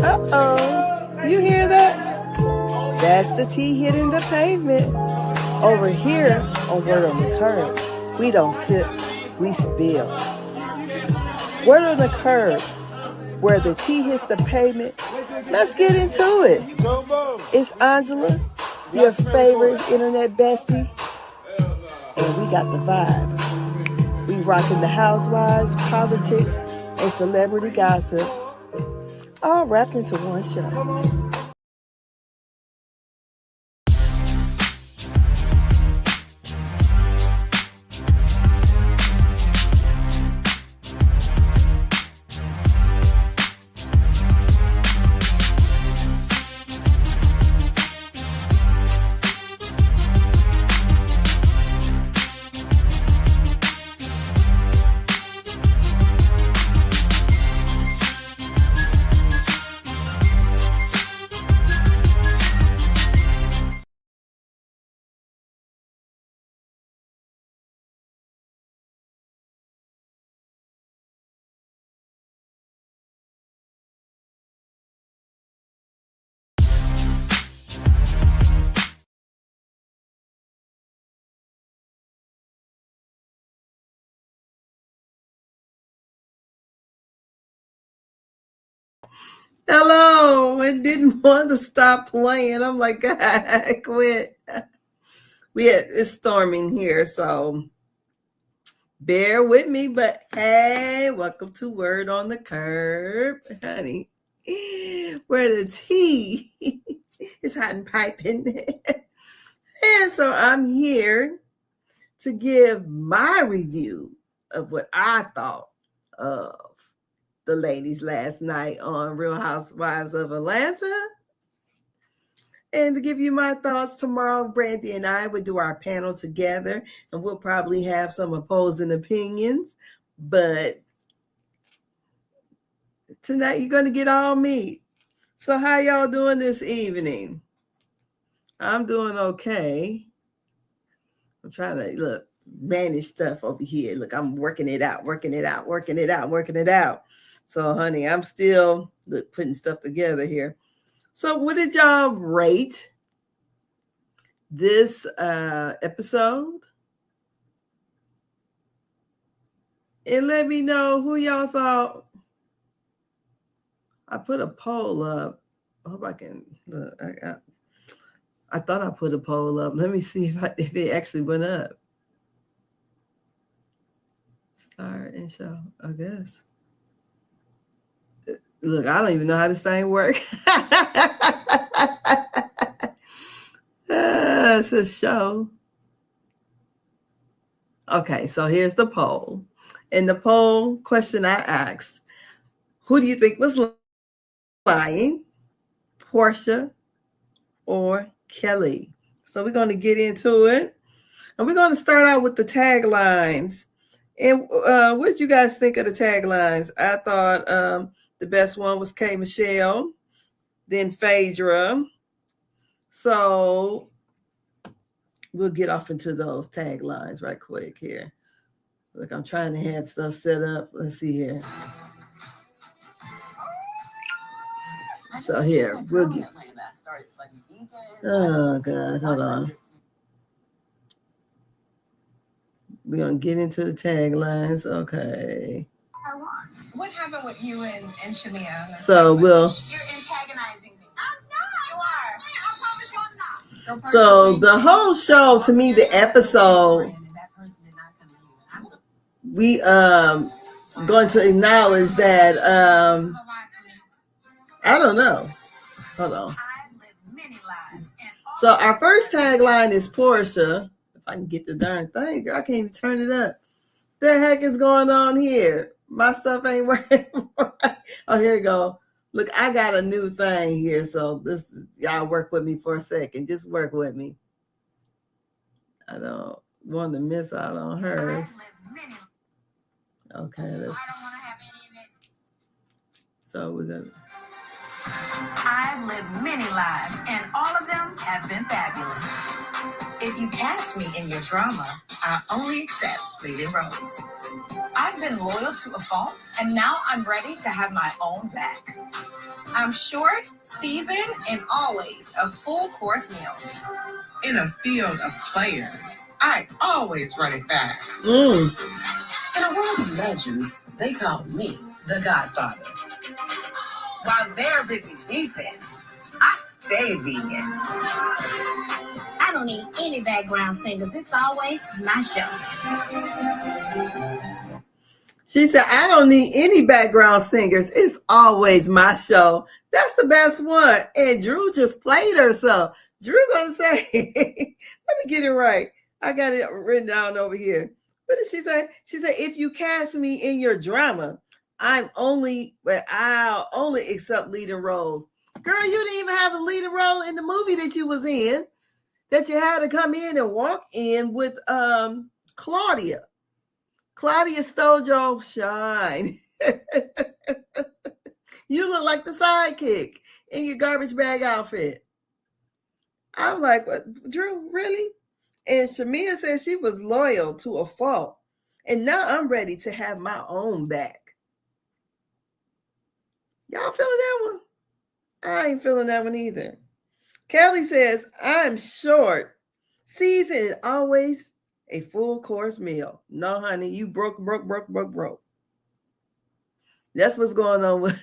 Uh-oh. You hear that? That's the tea hitting the pavement. Over here on Word on the Curb, we don't sip, we spill. Word on the Curb, where the tea hits the pavement. Let's get into it. It's Angela, your favorite internet bestie, and we got the vibe. We rocking the housewives, politics, and celebrity gossip, all wrapped into one show. Hello, it didn't want to stop playing. I'm like, God, quit. It's storming here, so bear with me. But hey, welcome to Word on the Curb, honey, where the tea is hot and piping. And so I'm here to give my review of what I thought of the ladies last night on Real Housewives of Atlanta. And to give you my thoughts tomorrow, Brandy and I would do our panel together, and we'll probably have some opposing opinions. But tonight you're going to get all me. So how y'all doing this evening? I'm doing okay. I'm trying to manage stuff over here. Look, I'm working it out. So, honey, I'm still putting stuff together here. So, what did y'all rate this episode? And let me know who y'all thought. I put a poll up. I hope I can look. I thought I put a poll up. Let me see if it actually went up. Start and show, I guess. Look, I don't even know how this thing works. It's a show. Okay, so here's the poll. In the poll question I asked, who do you think was lying, Porsha or Kelli? So we're going to get into it. And we're going to start out with the taglines. And what did you guys think of the taglines? I thought the best one was K. Michelle, then Phaedra. So we'll get off into those taglines right quick here. Look, I'm trying to have stuff set up. Let's see here. So here, we'll get. Oh, God, hold on. We're going to get into the taglines. Okay. What happened with you and Shamia? So we'll. You're antagonizing me. I'm not. You are. I promise you're not. So the whole show, to me, the episode, we going to acknowledge that I don't know. Hold on. So our first tagline is Porsha. If I can get the darn thing, girl, I can't even turn it up. The heck is going on here? My stuff ain't working. Oh, here we go. Look, I got a new thing here, so y'all work with me for a second. Just work with me. I don't want to miss out on hers. Okay. So we're gonna. I've lived many lives, and all of them have been fabulous. If you cast me in your drama, I only accept leading roles. I've been loyal to a fault, and now I'm ready to have my own back. I'm short, seasoned, and always a full course meal. In a field of players, I always run it back. In a world of legends, they call me the Godfather. While they're busy defense, I stay vegan. I don't need any background singers. It's always my show. She said, I don't need any background singers. It's always my show. That's the best one. And Drew just played herself. Drew gonna say, let me get it right. I got it written down over here. What did she say? She said, if you cast me in your drama, I'll only accept leading roles. Girl, you didn't even have a leading role in the movie that you was in, that you had to come in and walk in with Claudia. Claudia stole your shine. You look like the sidekick in your garbage bag outfit. I'm like, what, Drew, really? And Shamia said she was loyal to a fault. And now I'm ready to have my own back. Y'all feeling that one? I ain't feeling that one either. Kelli says, I'm short. Seasoned, always a full course meal. No, honey, you broke. That's what's going on with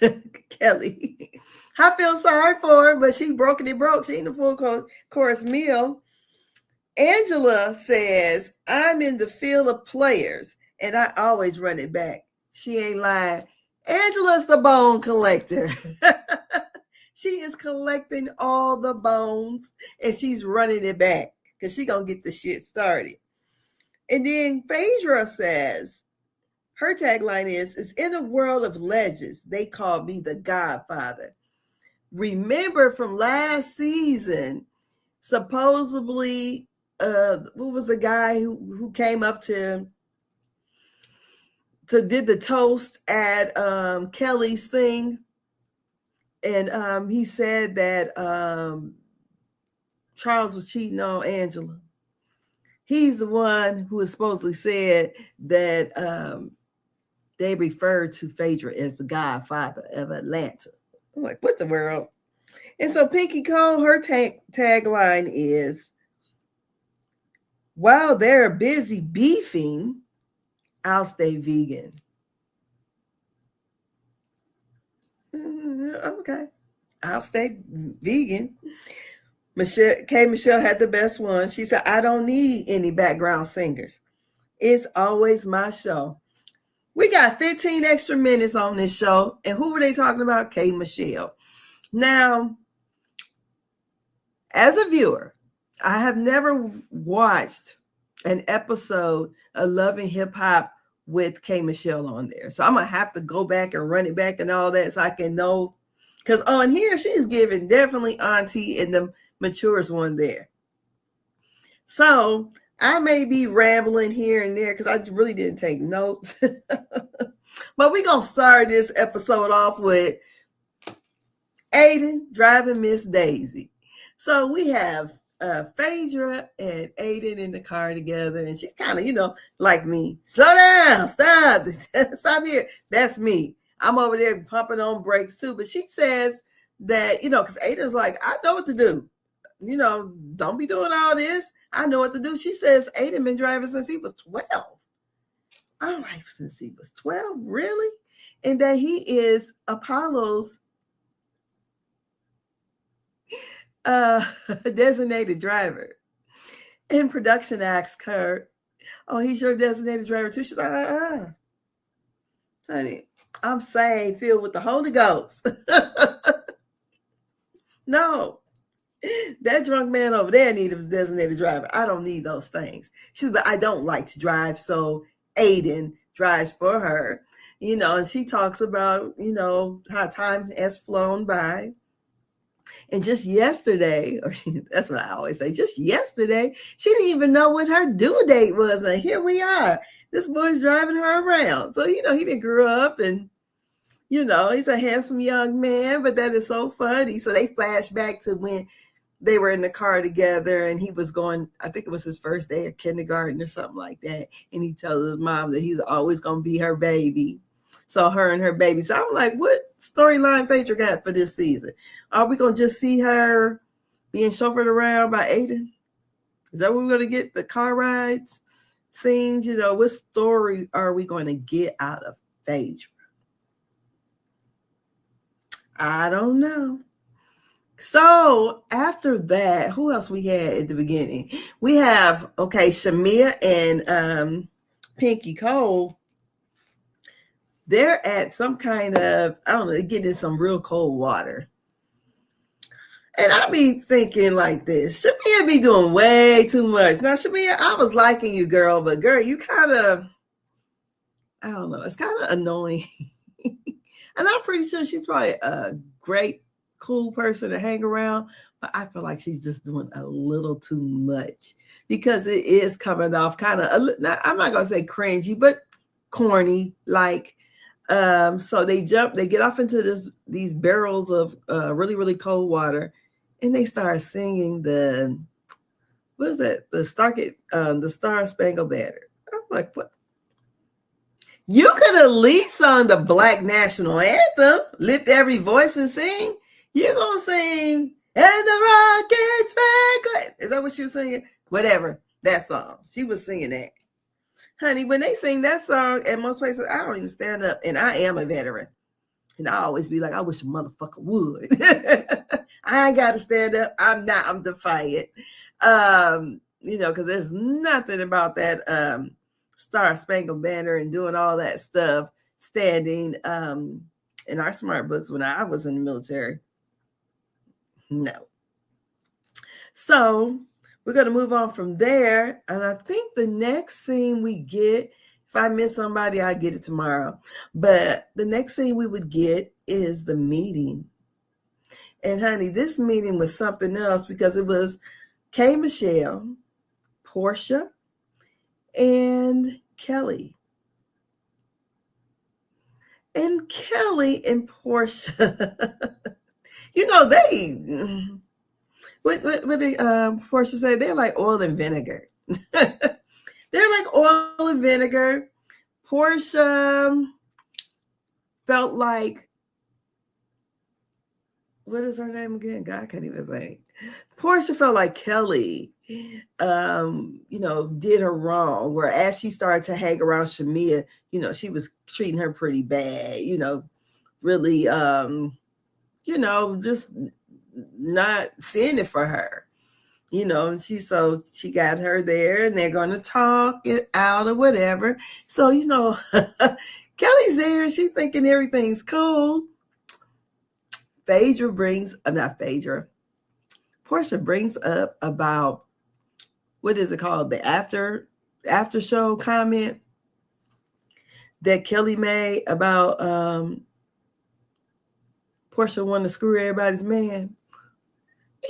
Kelli. I feel sorry for her, but she broke it. She ain't a full course meal. Angela says, I'm in the field of players, and I always run it back. She ain't lying. Angela's the bone collector. She is collecting all the bones, and she's running it back because she's going to get the shit started. And then Phaedra says, her tagline is in a world of legends, they call me the Godfather. Remember from last season, supposedly, what was the guy who came up to did the toast at Kelly's thing? And he said that Charles was cheating on Angela. He's the one who has supposedly said that they referred to Phaedra as the Godfather of Atlanta. I'm like, what the world? And so Pinky Cole, her tagline is, while they're busy beefing, I'll stay vegan. Okay, I'll stay vegan. Michelle had the best one. She said, I don't need any background singers. It's always my show. We got 15 extra minutes on this show. And who were they talking about? K. Michelle. Now, as a viewer, I have never watched an episode of Love and Hip Hop with K. Michelle on there. So I'm going to have to go back and run it back and all that so I can know. Because on here, she's giving definitely auntie and the maturest one there. So I may be rambling here and there because I really didn't take notes. But we're going to start this episode off with Aiden driving Miss Daisy. So we have Phaedra and Aiden in the car together. And she's kind of, like me. Slow down. Stop. Stop here. That's me. I'm over there pumping on brakes too. But she says that, because Aiden's like, I know what to do. Don't be doing all this. I know what to do. She says Aiden been driving since he was 12. I'm like, since he was 12? Really? And that he is Apollo's designated driver. And production asked her, oh, he's your designated driver too? She's like, honey, I'm saved, filled with the Holy Ghost. No. That drunk man over there needs a designated driver. I don't need those things. She's, but I don't like to drive, so Aiden drives for her. And she talks about, how time has flown by. And just yesterday, or that's what I always say, just yesterday, she didn't even know what her due date was. And here we are. This boy's driving her around. So, he didn't grow up and, he's a handsome young man, but that is so funny. So they flash back to when they were in the car together and he was going, I think it was his first day of kindergarten or something like that. And he tells his mom that he's always going to be her baby. So her and her baby. So I'm like, what storyline Phaedra got for this season? Are we going to just see her being chauffeured around by Aiden? Is that what we're going to get? The car rides, scenes? What story are we going to get out of Phaedra? I don't know. So after that, who else we had at the beginning? We have, Shamia and Pinky Cole. They're at some kind of, I don't know, they're getting some real cold water. And I be thinking like this, Shamia be doing way too much. Now, Shamia, I was liking you, girl, but girl, you kind of, I don't know, it's kind of annoying. And I'm pretty sure she's probably a great, cool person to hang around, but I feel like she's just doing a little too much because it is coming off kind of, I'm not going to say cringy, but corny, like, so they get off into these barrels of really, really cold water, and they start singing the Star Spangled Banner. I'm like, what? You could at least sung the Black National Anthem, lift every voice and sing. You're going to sing, and the rockets spangled. Is that what she was singing? Whatever, that song. She was singing that. Honey, when they sing that song at most places, I don't even stand up, and I am a veteran. And I always be like, I wish a motherfucker would. I ain't got to stand up. I'm defiant. Because there's nothing about that Star Spangled Banner and doing all that stuff standing in our smart books when I was in the military. No. So we're going to move on from there. And I think the next scene we get, if I miss somebody, I'll get it tomorrow. But the next scene we would get is the meeting. And honey, this meeting was something else because it was K. Michelle, Porsha, and Kelli. And Kelli and Porsha, what did Porsha say? They're like oil and vinegar. They're like oil and vinegar. Porsha felt like, what is her name again? God, I can't even say. Porsha felt like Kelli, did her wrong. Where as she started to hang around Shamia, she was treating her pretty bad, really, just not seeing it for her. She got her there and they're going to talk it out or whatever. So, Kelly's there and she's thinking everything's cool. Porsha brings up about, what is it called? The after show comment that Kelli made about Porsha wanting to screw everybody's man.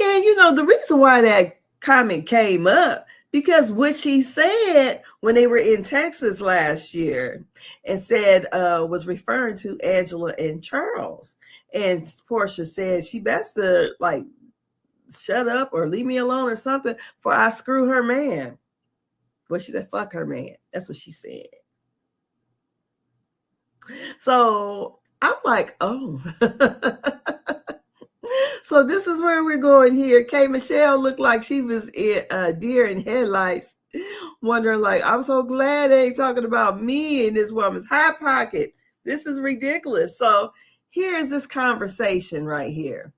And the reason why that comment came up, because what she said when they were in Texas last year and said was referring to Angela and Charles. And Porsha said she best to like shut up or leave me alone or something for I screw her man. Well, she said, fuck her man. That's what she said. So I'm like, oh. So this is where we're going here. K. Michelle looked like she was in deer in headlights, wondering like, I'm so glad they ain't talking about me in this woman's hot pocket. This is ridiculous. So here's this conversation right here.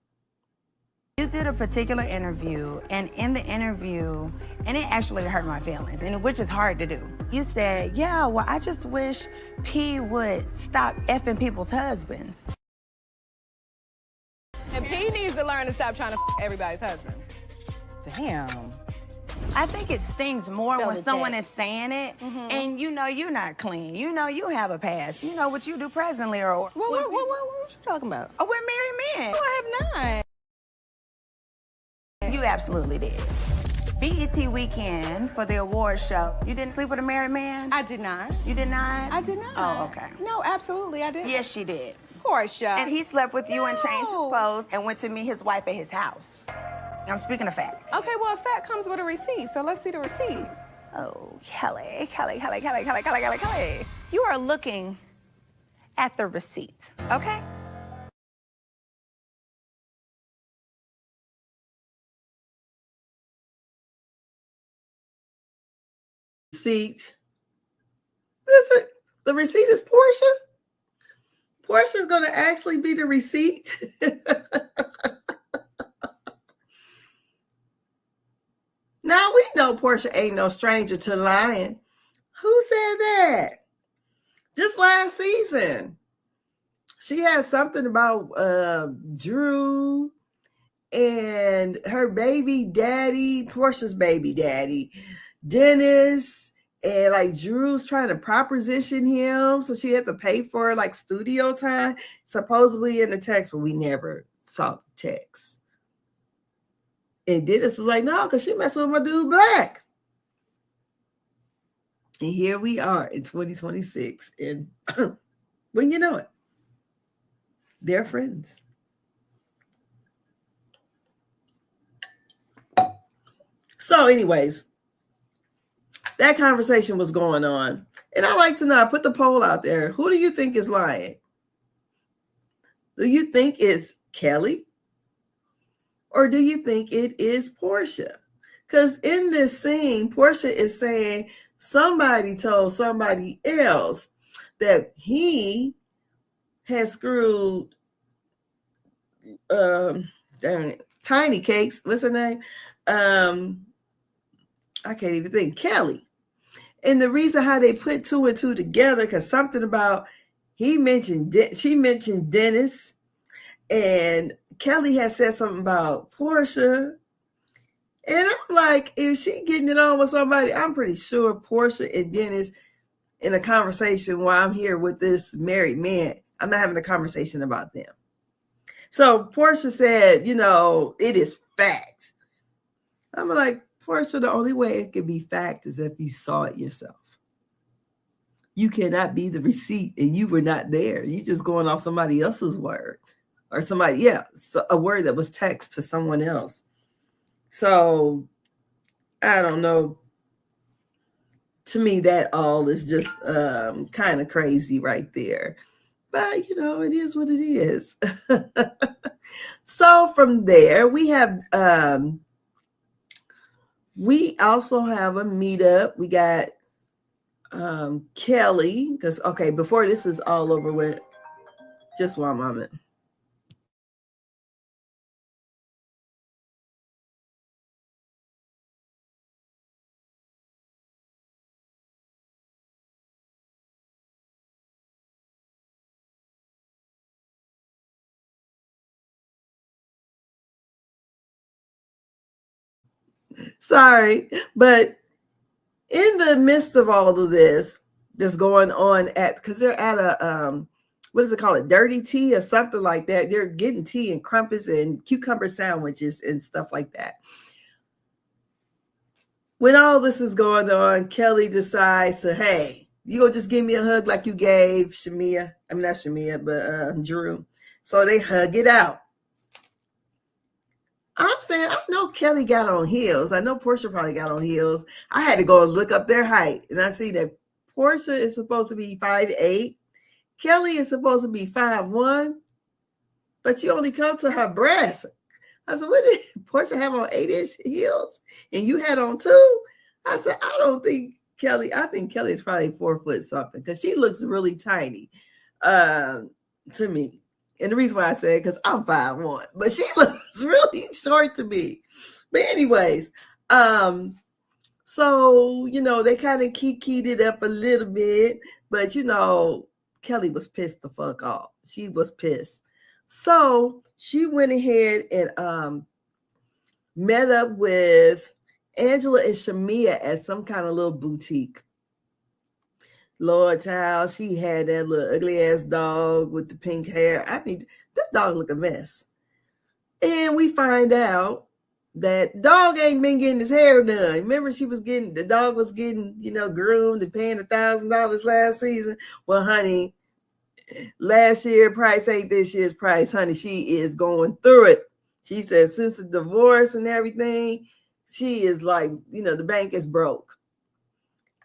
You did a particular interview, and in the interview, and it actually hurt my feelings, and which is hard to do. You said, yeah, well, I just wish P would stop effing people's husbands. And P needs to learn to stop trying to everybody's husband. Damn. I think it stings more when someone is saying it, and you're not clean. You have a past. You know what you do presently, or what you talking about? Oh, we're married men. No, I have not. You absolutely did. BET weekend for the award show. You didn't sleep with a married man? I did not. You did not? I did not. Oh, okay. No, absolutely, I did. Yes, she did. Porsha. And he slept with you and changed his clothes and went to meet his wife at his house. I'm speaking of fact. Okay, well, a fact comes with a receipt, so let's see the receipt. Oh, Kelli. You are looking at the receipt, okay? Receipt. The receipt is Porsha. Porsha's going to actually be the receipt. Now we know Porsha ain't no stranger to lying. Who said that? Just last season, she had something about Drew and her baby daddy, Porsha's baby daddy, Dennis, and like Drew's trying to proposition him, so she had to pay for like studio time, supposedly in the text, but we never saw the text. And Dennis was like, no, because she messed with my dude Black. And here we are in 2026. And when you know it, they're friends. So anyways, that conversation was going on. And I like to know, I put the poll out there. Who do you think is lying? Do you think it's Kelli? Or do you think it is Porsha? Because in this scene, Porsha is saying somebody told somebody else that he has screwed Tiny Cakes. What's her name? I can't even think. Kelli. And the reason how they put two and two together, because something about she mentioned Dennis, and Kelli had said something about Porsha. And I'm like, if she getting it on with somebody, I'm pretty sure Porsha and Dennis in a conversation while I'm here with this married man, I'm not having a conversation about them. So Porsha said, it is fact. I'm like, Porsha, the only way it could be fact is if you saw it yourself. You cannot be the receipt and you were not there. You just going off somebody else's word or a word that was text to someone else. So I don't know. To me, that all is just kind of crazy right there. But, it is what it is. So from there, we have... we also have a meetup. We got Kelli, because, before this is all over with, just one moment. Sorry, but in the midst of all of this that's going on because they're at a what is it called, a dirty tea or something like that. They're getting tea and crumpets and cucumber sandwiches and stuff like that. When all this is going on, Kelli decides to, hey, you gonna just give me a hug like you gave Shamia? I mean, not Shamia, but Drew. So they hug it out. I'm saying, I know Kelli got on heels. I know Porsha probably got on heels. I had to go and look up their height. And I see that Porsha is supposed to be 5'8". Kelli is supposed to be 5'1". But you only come to her breast. I said, what did Porsha have on 8-inch heels? And you had on 2? I said, I don't think Kelli, I think Kelli is probably 4 foot something because she looks really tiny to me. And the reason why I say it, because I'm 5'1", but she looks really short to me. But anyways, so, they kind of kikied it up a little bit. But, Kelli was pissed the fuck off. She was pissed. So she went ahead and met up with Angela and Shamia at some kind of little boutique. Lord child, she had that little ugly ass dog with the pink hair. I mean, this dog look a mess. And we find out that dog ain't been getting his hair done. Remember, the dog was getting, groomed and paying $1,000 last season. Well, honey, last year's price ain't this year's price, honey. She is going through it. She says since the divorce and everything, she is like, the bank is broke.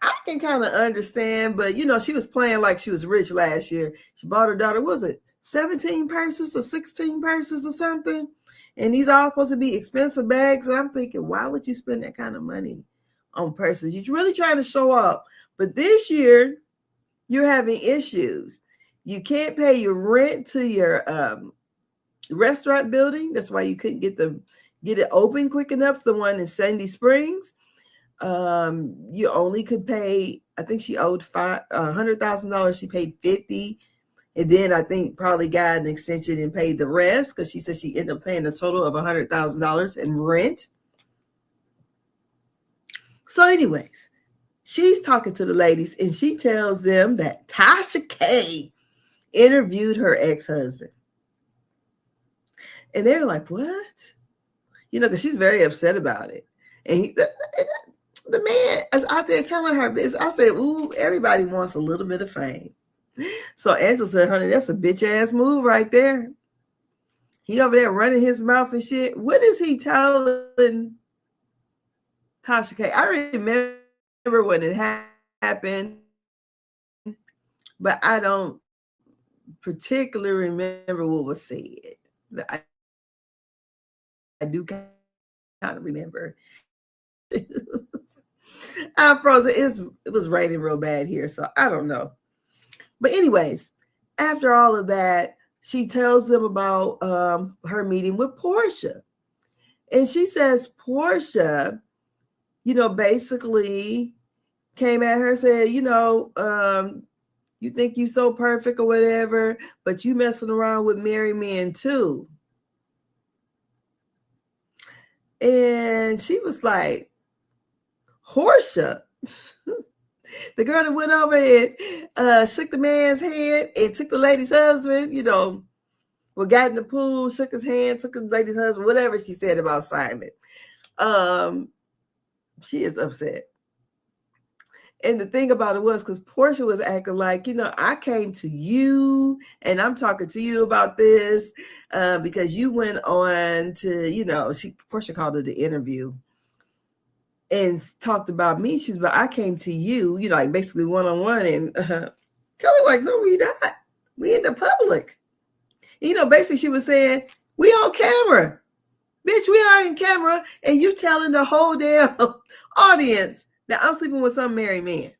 I can kind of understand, but she was playing like she was rich last year. She bought her daughter, was it 17 purses or 16 purses or something? And these are all supposed to be expensive bags. And I'm thinking, why would you spend that kind of money on purses? You're really trying to show off. But this year, you're having issues. You can't pay your rent to your restaurant building. That's why you couldn't get it open quick enough, the one in Sandy Springs. You only could pay, I think she owed $100,000. She paid $50,000. And then I think probably got an extension and paid the rest, because she said she ended up paying a total of $100,000 in rent. So anyways, she's talking to the ladies and she tells them that Tasha K interviewed her ex-husband. And they're like, what? Because she's very upset about it. And the man is out there telling her business. I said, ooh, everybody wants a little bit of fame. So Angela said, honey, that's a bitch ass move right there. He over there running his mouth and shit. What is he telling Tasha K? I remember when it happened, but I don't particularly remember what was said. But I do kind of remember. I'm frozen. It was raining real bad here, so I don't know. But anyways, after all of that, she tells them about her meeting with Porsha. And she says Porsha, basically came at her and said, you think you so perfect or whatever, but you messing around with married men too. And she was like, Porsha? The girl that went over and shook the man's hand and took the lady's husband, got in the pool, shook his hand, took the lady's husband, whatever she said about Simon. She is upset. And the thing about it was, because Porsha was acting like, I came to you and I'm talking to you about this because you went on to, Porsha called it the interview and talked about me. She's, but I came to you, like basically one-on-one. And Kelli like, no, we not. We in the public. Basically she was saying, we on camera. Bitch, we are in camera. And you telling the whole damn audience that I'm sleeping with some married man.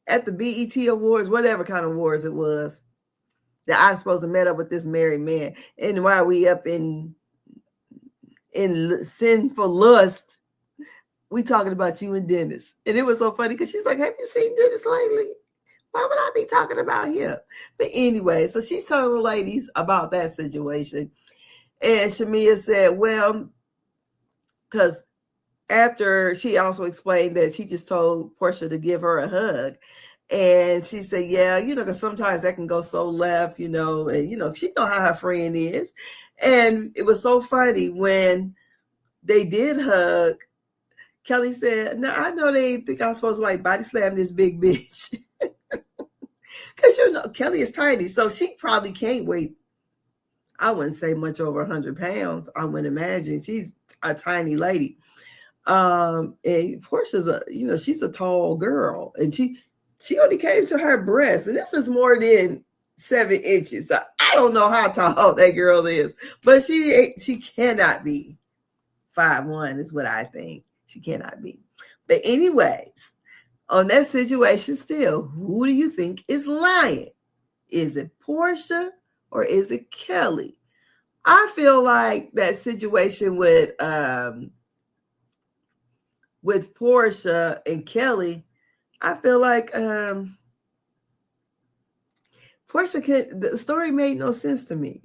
At the BET Awards, whatever kind of awards it was, that I'm supposed to meet up with this married man. And while we up in sinful lust, we talking about you and Dennis. And it was so funny because she's like, have you seen Dennis lately? Why would I be talking about him? But anyway, so she's telling the ladies about that situation. And Shamia said, well, because after she also explained that she just told Porsha to give her a hug. And she said, yeah, because sometimes that can go so left, and, she know how her friend is. And it was so funny when they did hug. Kelli said, no, I know they think I'm supposed to like body slam this big bitch. Because, Kelli is tiny, so she probably can't weigh, I wouldn't say much over 100 pounds. I wouldn't imagine. She's a tiny lady. And Portia's she's a tall girl, and she only came to her breast, and this is more than 7 inches. So I don't know how tall that girl is, but she cannot be 5'1" is what I think. She cannot be. But anyways, on that situation still, who do you think is lying? Is it Porsha or is it Kelli? I feel like that situation with Porsha and Kelli, I feel like Porsha the story made no sense to me.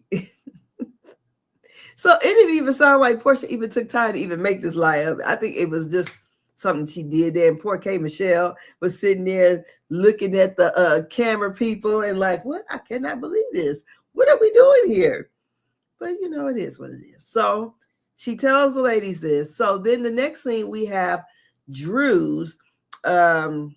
So it didn't even sound like Porsha even took time to even make this lie up. I think it was just something she did there. And poor K. Michelle was sitting there looking at the camera people and like, what? I cannot believe this. What are we doing here? But it is what it is. So she tells the ladies this. So then the next thing we have Drew's, what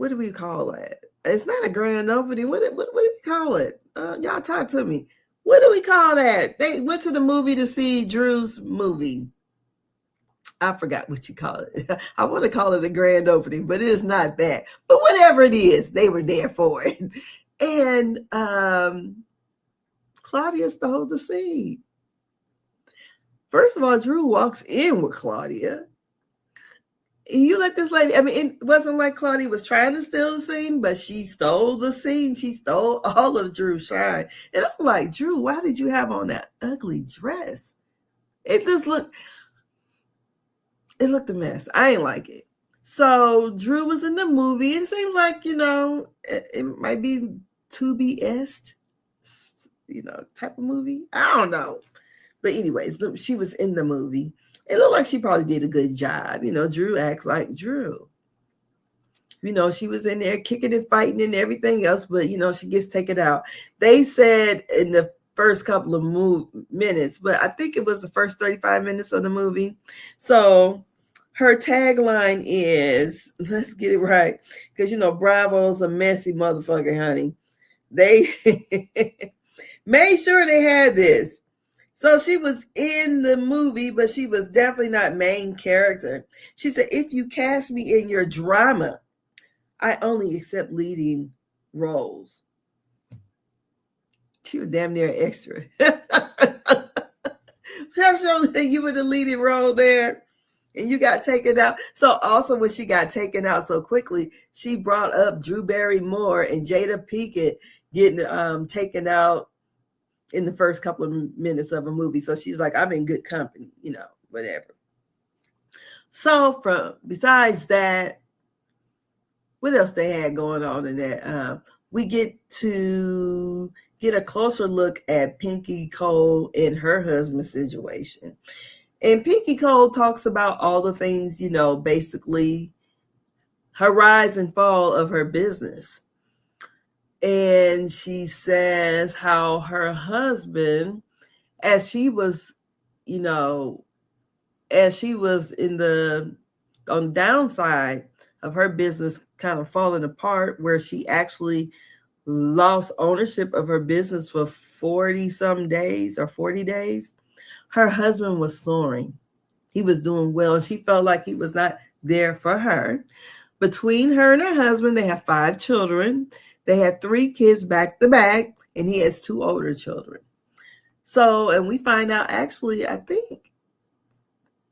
do we call it? It's not a grand opening. What do we call it? Y'all talk to me. What do we call that? They went to the movie to see Drew's movie. I forgot what you call it. I want to call it a grand opening, but it is not that. But whatever it is, they were there for it. And Claudia stole the scene. First of all, Drew walks in with Claudia. And you let this lady, I mean, it wasn't like Claudia was trying to steal the scene, but she stole the scene. She stole all of Drew's shine. And I'm like, Drew, why did you have on that ugly dress? It looked a mess. I ain't like it. So Drew was in the movie. It seems like, it might be to be est, type of movie. I don't know. But anyways, she was in the movie. It looked like she probably did a good job. Drew acts like Drew. She was in there kicking and fighting and everything else, but, she gets taken out. They said in the first couple of minutes, but I think it was the first 35 minutes of the movie. So her tagline is, let's get it right, because, Bravo's a messy motherfucker, honey. They made sure they had this. So she was in the movie, but she was definitely not main character. She said, if you cast me in your drama, I only accept leading roles. She was damn near extra. Perhaps you were the leading role there and you got taken out. So also when she got taken out so quickly, she brought up Drew Barrymore and Jada Pinkett getting taken out in the first couple of minutes of a movie. So she's like, I'm in good company, whatever. So besides that, what else they had going on in that? We get to get a closer look at Pinky Cole and her husband's situation. And Pinky Cole talks about all the things, basically her rise and fall of her business. And she says how her husband, as she was on the downside of her business kind of falling apart, where she actually lost ownership of her business for 40 days, her husband was soaring. He was doing well, and she felt like he was not there for her. Between her and her husband, they have 5 children. They had 3 kids back to back, and he has 2 older children. So, and we find out, actually, I think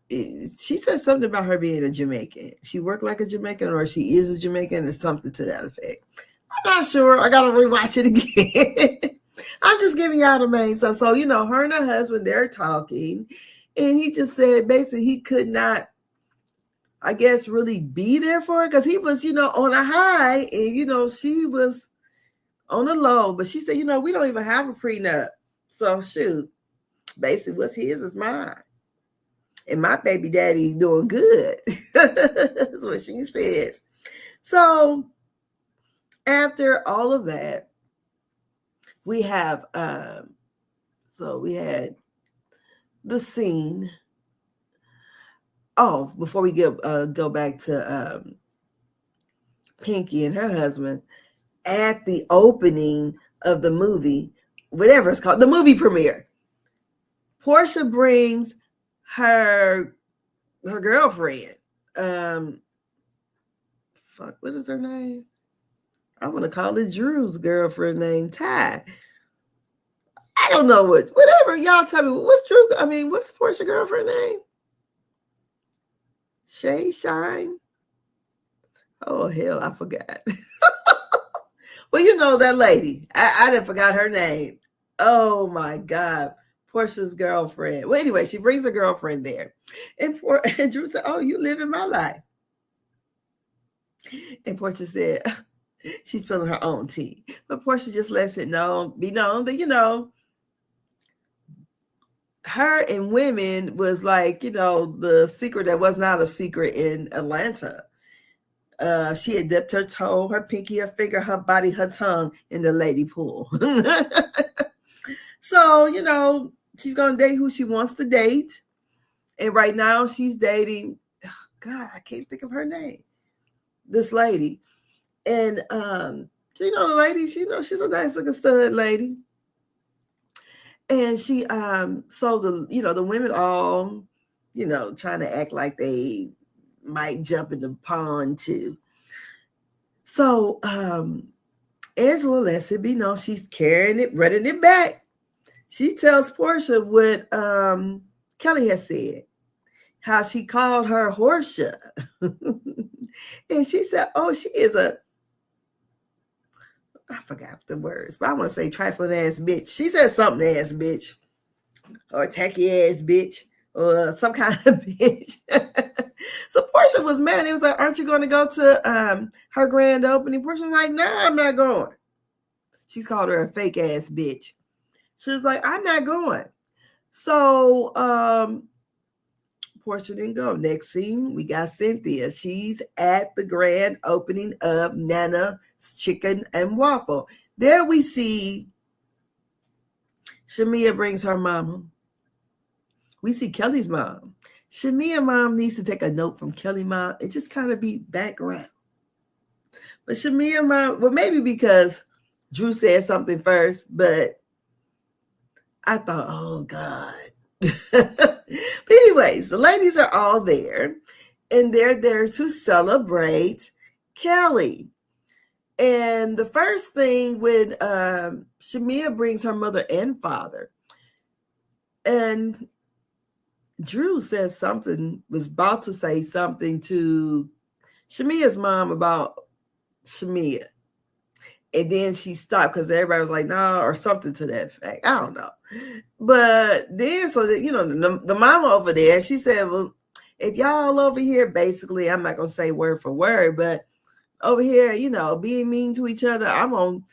she said something about her being a Jamaican. She worked like a Jamaican, or she is a Jamaican, or something to that effect. I'm not sure. I got to rewatch it again. I'm just giving y'all the main stuff. So, her and her husband, they're talking, and he just said basically he could not, I guess, really be there for her because he was, on a high and, she was on a low. But she said, we don't even have a prenup. So, shoot, basically what's his is mine. And my baby daddy doing good. That's what she says. So, after all of that, we have, we had the scene. Oh, before we go back to Pinky and her husband, at the opening of the movie, whatever it's called, the movie premiere, Porsha brings her girlfriend. What is her name? I want to call it Drew's girlfriend named Ty. I don't know whatever. Y'all tell me, what's Porsha's girlfriend name? Shine? Oh, hell, I forgot. Well, that lady. I didn't forgot her name. Oh, my God. Porsha's girlfriend. Well, anyway, she brings her girlfriend there. And Drew said, oh, you live in my life. And Porsha said, she's spilling her own tea. But Porsha just lets it be known that, her and women was like, the secret that was not a secret in Atlanta. She had dipped her toe, her pinky, her finger, her body, her tongue in the lady pool. So, she's going to date who she wants to date. And right now she's dating, God, I can't think of her name. This lady. And, the lady, she's a nice looking stud lady. And she, so the women all trying to act like they might jump in the pond too. So Angela lets it be known she's carrying it, running it back. She tells Porsha what Kelli has said, how she called her Porsha. And she said, oh, she is I forgot the words, but I want to say trifling ass bitch. She said something ass bitch or tacky ass bitch or some kind of bitch. So Porsha was mad. It was like, aren't you going to go to her grand opening? Porsha was like, nah, I'm not going. She's called her a fake ass bitch. She was like, I'm not going. So Porsha didn't go. Next scene, we got Cynthia. She's at the grand opening of Nana's Chicken and Waffle. There we see Shamia brings her mama. We see Kelli's mom. Shamia mom needs to take a note from Kelli mom and just kind of be background. But Shamia mom, well, maybe because Drew said something first, but I thought, oh God. But anyways, the ladies are all there, and they're there to celebrate Kelli. And the first thing when Shamia brings her mother and father, and Drew says something, was about to say something to Shamia's mom about Shamia. And then she stopped because everybody was like, nah, or something to that effect. I don't know. But then, so that, the mama over there, she said, well, if y'all over here, basically, I'm not going to say word for word, but over here, being mean to each other, I'm going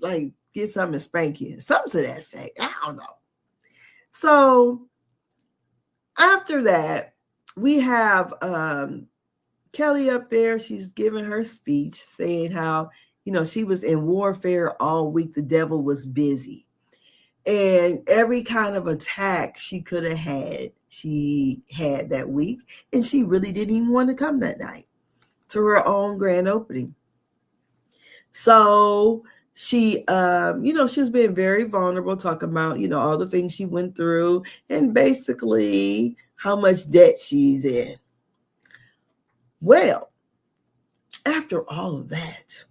to get something and spank you. Something to that effect. I don't know. So after that, we have Kelli up there. She's giving her speech saying how, she was in warfare all week. The devil was busy. And every kind of attack she could have had, she had that week. And she really didn't even want to come that night to her own grand opening. So she, she was being very vulnerable, talking about, all the things she went through and basically how much debt she's in. Well, after all of that,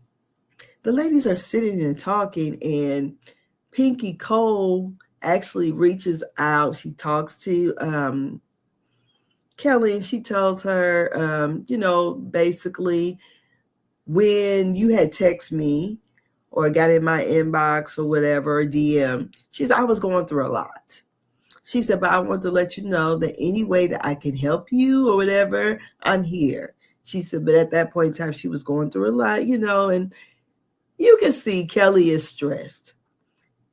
the ladies are sitting and talking, and Pinky Cole actually reaches out. She talks to Kelli, and she tells her, basically, when you had texted me or got in my inbox or whatever, DM, she said, I was going through a lot. She said, but I want to let you know that any way that I can help you or whatever, I'm here. She said, but at that point in time, she was going through a lot, and you can see Kelli is stressed.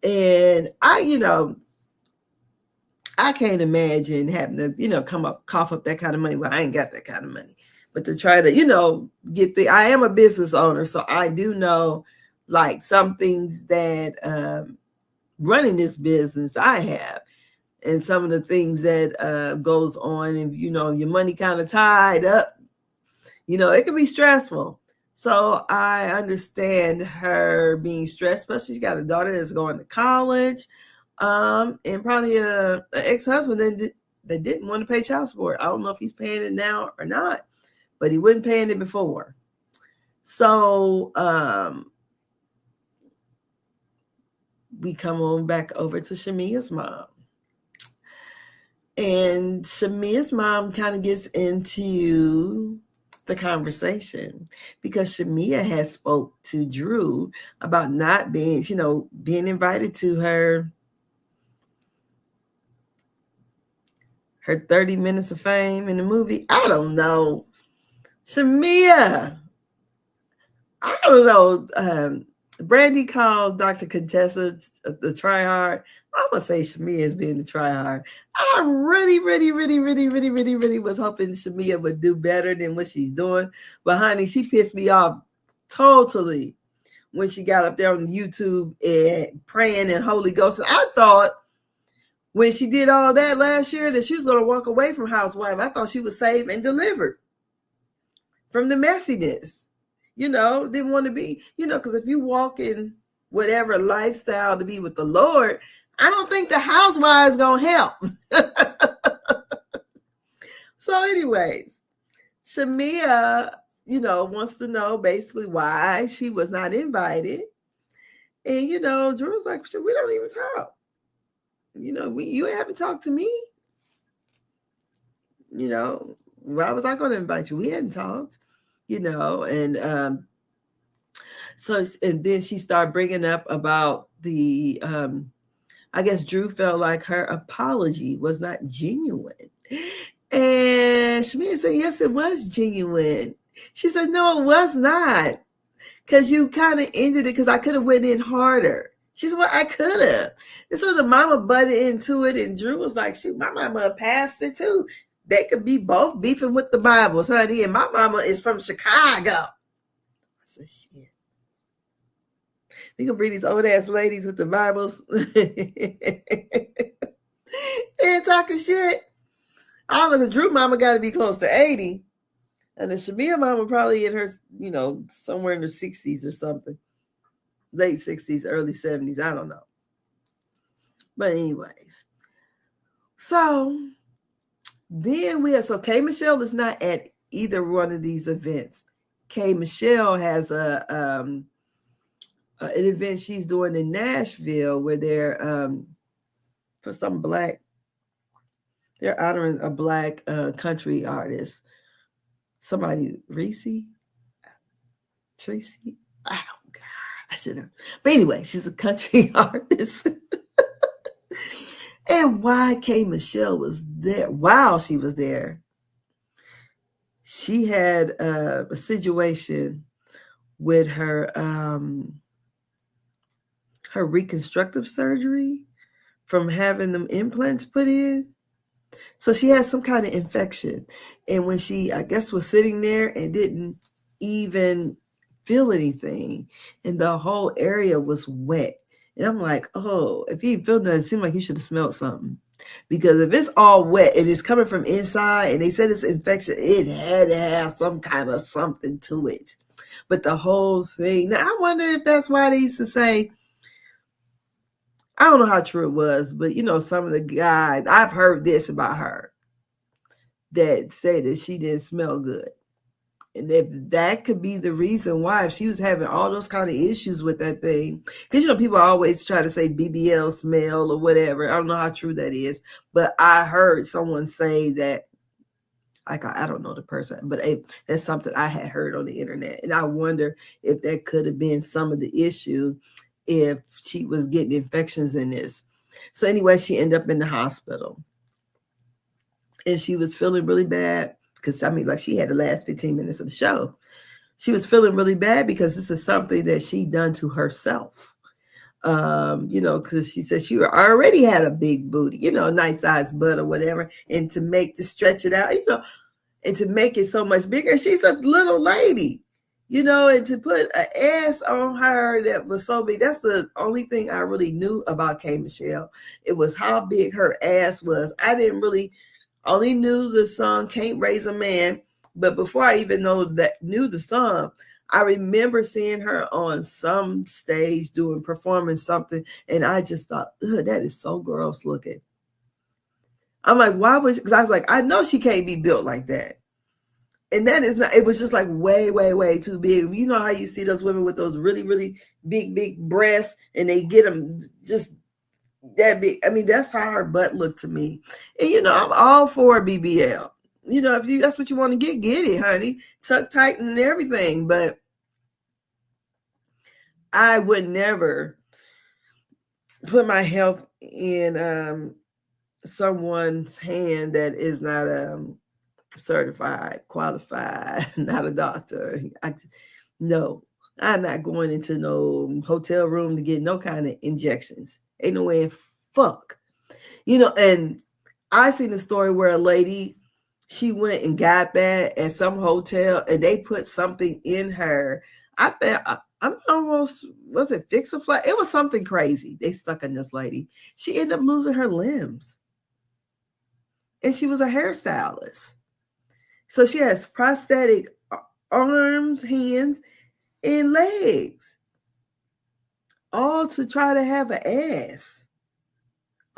And I can't imagine having to, cough up that kind of money. Well, I ain't got that kind of money. But to try to, I am a business owner, so I do know, some things that running this business I have. And some of the things that goes on, and, your money kind of tied up, it can be stressful. So I understand her being stressed, but she's got a daughter that's going to college, and probably an ex-husband that didn't want to pay child support. I don't know if he's paying it now or not, but he wasn't paying it before. So we come on back over to Shamia's mom. And Shamia's mom kind of gets into the conversation because Shamia has spoke to Drew about not being, being invited to her 30 minutes of fame in the movie. I don't know. Shamia, I don't know. Brandy calls Dr. Contessa the tryhard. I'm going to say Shamia is being the tryhard. I really, really, really, really, really, really, really was hoping Shamia would do better than what she's doing. But honey, she pissed me off totally when she got up there on YouTube and praying in Holy Ghost. And I thought when she did all that last year that she was going to walk away from Housewife. I thought she was saved and delivered from the messiness. Didn't want to be, because if you walk in whatever lifestyle to be with the Lord, I don't think the housewives gonna help. So anyways, Shamia, wants to know basically why she was not invited. And, Drew was like, we don't even talk. You haven't talked to me. Why was I going to invite you? We hadn't talked, and then she started bringing up about the, I guess Drew felt like her apology was not genuine. And Shamia said, yes, it was genuine. She said, no, it was not. Because you kind of ended it because I could have went in harder. She said, well, I could have. And so the mama butted into it, and Drew was like, shoot, my mama a pastor too. They could be both beefing with the Bibles, honey. And my mama is from Chicago. I said, shit. We can bring these old ass ladies with the Bibles and talking shit. I don't know, because Drew mama got to be close to 80. And the Shamia mama probably in her, somewhere in her 60s or something. Late 60s, early 70s. I don't know. But anyways. So then so K. Michelle is not at either one of these events. K. Michelle has an event she's doing in Nashville where they're for some black, they're honoring a black country artist. Somebody, Tracy. Oh God, I should have. But anyway, she's a country artist. And why K. Michelle was there, while she was there, she had a situation with her her reconstructive surgery from having them implants put in. So she had some kind of infection. And when she, I guess, was sitting there and didn't even feel anything, and the whole area was wet. And I'm like, oh, if you feel nothing, it seemed like you should have smelled something. Because if it's all wet and it's coming from inside and they said it's infection, it had to have some kind of something to it. But the whole thing, now I wonder if that's why they used to say, I don't know how true it was, but some of the guys, I've heard this about her, that say that she didn't smell good. And if that could be the reason why, if she was having all those kind of issues with that thing, because people always try to say BBL smell or whatever. I don't know how true that is, but I heard someone say that, like, I don't know the person, but that's something I had heard on the internet. And I wonder if that could have been some of the issue if she was getting infections in this. So anyway, she ended up in the hospital. And she was feeling really bad because, like she had the last 15 minutes of the show. She was feeling really bad because this is something that she done to herself. Because she said she already had a big booty, nice sized butt or whatever. And to stretch it out, and to make it so much bigger, she's a little lady, and to put an ass on her that was so big. That's the only thing I really knew about K. Michelle. It was how big her ass was. I only knew the song Can't Raise a Man, but before I even knew the song, I remember seeing her on some stage performing something, and I just thought, ugh, that is so gross looking. I'm like, why would, because I was like, I know she can't be built like that. And that is not, it was just like way, way, way too big. You know how you see those women with those really, really big, big breasts, and they get them just that big. I mean, that's how her butt looked to me. And I'm all for BBL. If that's what you want to get it, honey. Tuck tighten and everything. But I would never put my health in someone's hand that is not certified, qualified, not a doctor. No, I'm not going into no hotel room to get no kind of injections. Ain't no way in fuck. And I seen a story where a lady, she went and got that at some hotel and they put something in her. I thought, I'm almost, was it Fix-A-Flat? It was something crazy. They stuck in this lady. She ended up losing her limbs. And she was a hairstylist. So she has prosthetic arms, hands, and legs. All to try to have an ass.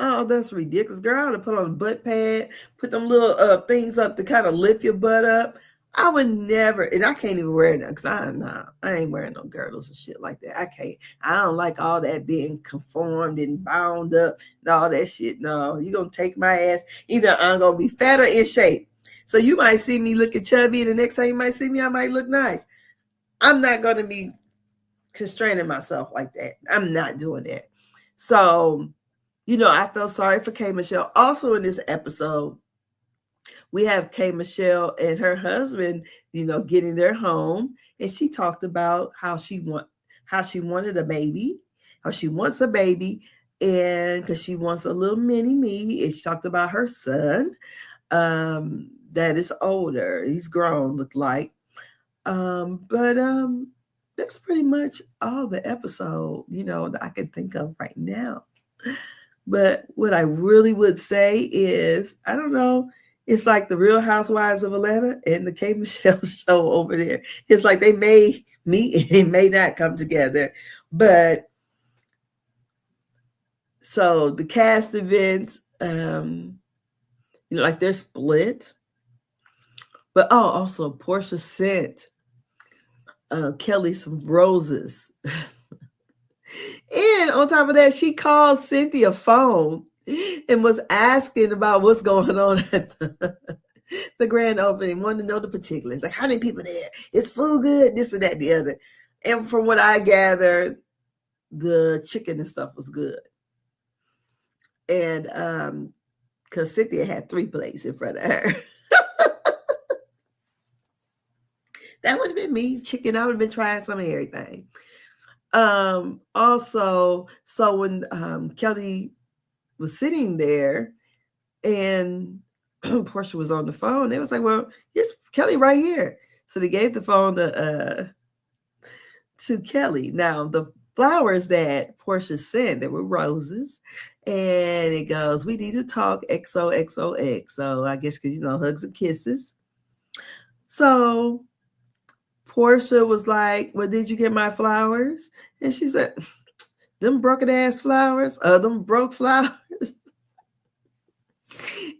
Oh, that's ridiculous. Girl, I would have put on a butt pad, put them little things up to kind of lift your butt up. I would never, and I can't even wear that because I ain't wearing no girdles and shit like that. I can't. I don't like all that being conformed and bound up and all that shit. No, you're going to take my ass. Either I'm going to be fat or in shape. So you might see me looking chubby, and the next time you might see me, I might look nice. I'm not going to be constraining myself like that. I'm not doing that. So, I felt sorry for K. Michelle. Also in this episode, we have K. Michelle and her husband, getting their home, and she talked about how she wanted a baby, how she wants a baby, and because she wants a little mini me. And she talked about her son, that is older. He's grown, look like. But that's pretty much all the episode, that I can think of right now. But what I really would say is, I don't know, it's like the Real Housewives of Atlanta and the K. Michelle show over there. It's like they may meet and they may not come together. But so the cast events, like they're split. But also Porsha sent Kelli some roses. And on top of that, she called Cynthia phone and was asking about what's going on at the grand opening, wanted to know the particulars. Like, how many people there? Is food good? This and that, the other. And from what I gathered, the chicken and stuff was good. And because Cynthia had 3 plates in front of her. That would have been me. Chicken, I would have been trying some of everything. Also, so when Kelli was sitting there and Porsha was on the phone, it was like, well, here's Kelli right here. So they gave the phone to Kelli. Now, the flowers that Porsha sent, there were roses, and it goes, we need to talk XOXOX. So I guess because, hugs and kisses. So Porsha was like, well, did you get my flowers? And she said, them broken ass flowers, them broke flowers.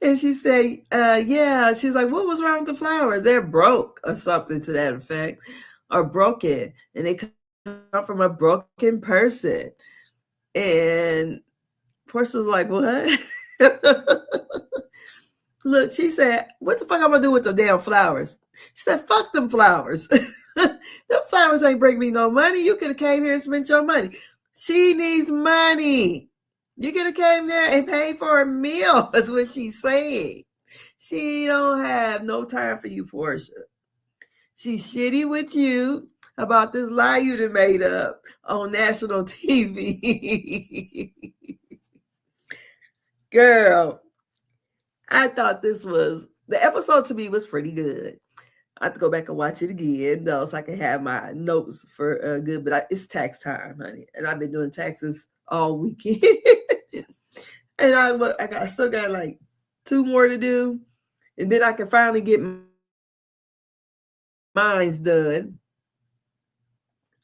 And she said, yeah. She's like, what was wrong with the flowers? They're broke or something to that effect, or broken. And they come from a broken person. And Porsha was like, what? Look, she said, what the fuck I'm going to do with the damn flowers? She said, fuck them flowers. Them flowers ain't bring me no money. You could have came here and spent your money. She needs money. You could have came there and paid for a meal. That's what she's saying. She don't have no time for you, Porsha. She's shitty with you about this lie you done made up on national TV. Girl, I thought the episode to me was pretty good. I have to go back and watch it again, though, so I can have my notes for good. But it's tax time, honey, and I've been doing taxes all weekend. And I still got like 2 more to do, and then I can finally get mine's done.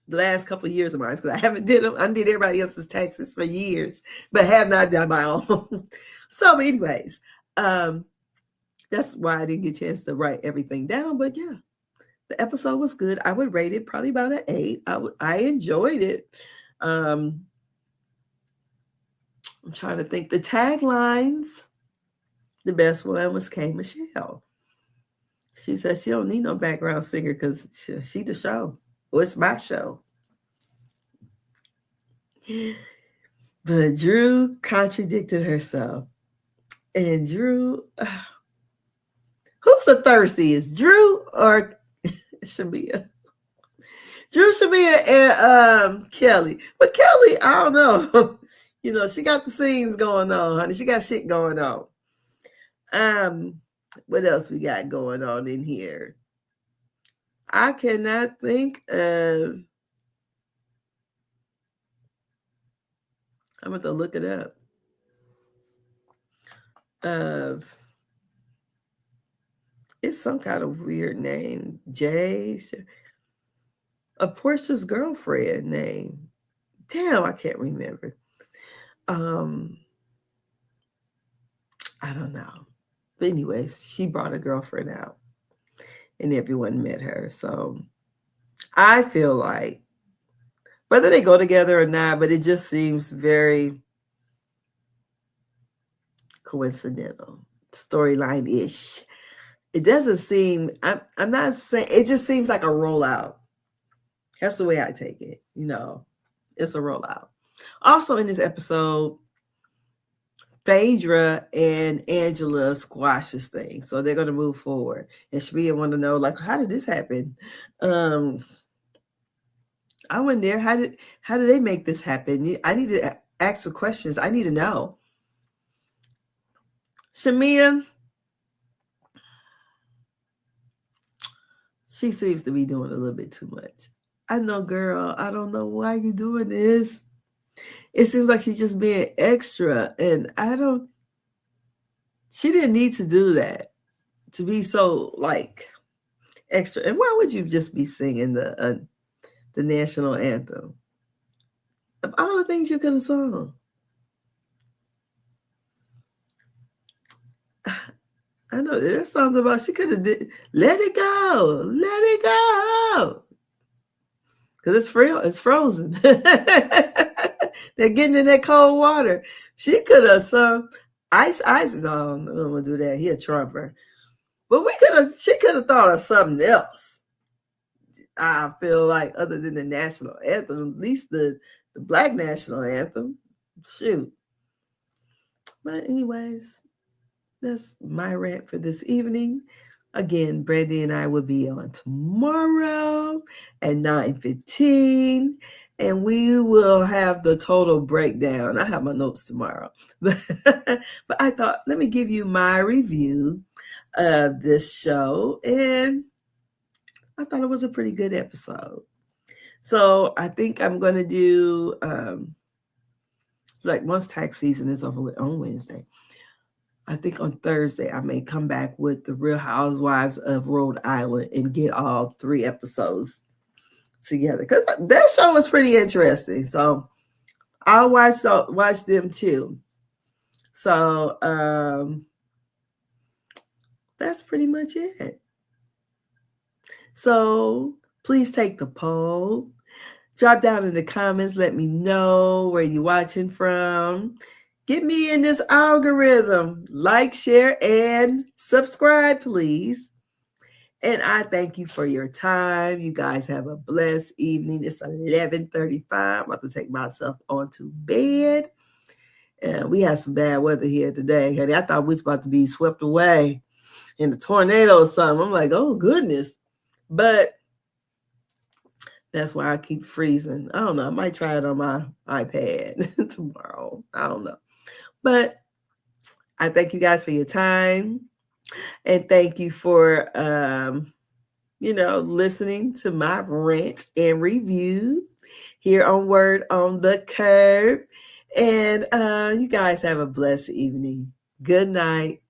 The last couple of years of mine, because I haven't did them. I did everybody else's taxes for years, but have not done my own. So, anyways, that's why I didn't get a chance to write everything down. But yeah, the episode was good. I would rate it probably about an 8. I enjoyed it. I'm trying to think. The taglines, the best one was K. Michelle. She said she don't need no background singer because she the show. Well, it's my show. But Drew contradicted herself. And Drew... who's the thirstiest, Drew or Shamia? Drew, Shamia, and Kelli. But Kelli, I don't know. She got the scenes going on, honey. She got shit going on. What else we got going on in here? I cannot think of. I'm going to look it up. It's some kind of weird name. Jay. A Porsha's girlfriend name. Damn, I can't remember. I don't know. But anyways, she brought a girlfriend out and everyone met her. So I feel like whether they go together or not, but it just seems very coincidental, storyline-ish. It doesn't seem, I'm not saying, it just seems like a rollout. That's the way I take it. You know, it's a rollout. Also in this episode, Phaedra and Angela squashes things. So they're going to move forward. And Shmia want to know, like, how did this happen? I went there. How did they make this happen? I need to ask some questions. I need to know. Shamia, she seems to be doing a little bit too much. I know, girl. I don't know why you're doing this. It seems like she's just being extra. And she didn't need to do that, to be so, like, extra. And why would you just be singing the national anthem? Of all the things you could have sung. I know there's songs about she could have did let it go. Because it's frozen. They're getting in that cold water. She could have sung Ice. No, I'm gonna do that. He a trumper. But she could have thought of something else. I feel like other than the national anthem, at least the Black national anthem. Shoot. But anyways, that's my rant for this evening. Again, Brandy and I will be on tomorrow at 9:15, and we will have the total breakdown. I have my notes tomorrow. But I thought, let me give you my review of this show, and I thought it was a pretty good episode. So I think I'm going to do, once tax season is over with on Wednesday, I think on Thursday, I may come back with the Real Housewives of Rhode Island and get all 3 episodes together. Because that show was pretty interesting. So I'll watch them too. So that's pretty much it. So please take the poll. Drop down in the comments. Let me know where you're watching from. Get me in this algorithm. Like, share, and subscribe, please. And I thank you for your time. You guys have a blessed evening. It's 11:35. I'm about to take myself on to bed. And we had some bad weather here today, honey. I thought we was about to be swept away in a tornado or something. I'm like, oh, goodness. But that's why I keep freezing. I don't know. I might try it on my iPad tomorrow. I don't know. But I thank you guys for your time. And thank you for, listening to my rant and review here on Word on the Curb. And you guys have a blessed evening. Good night.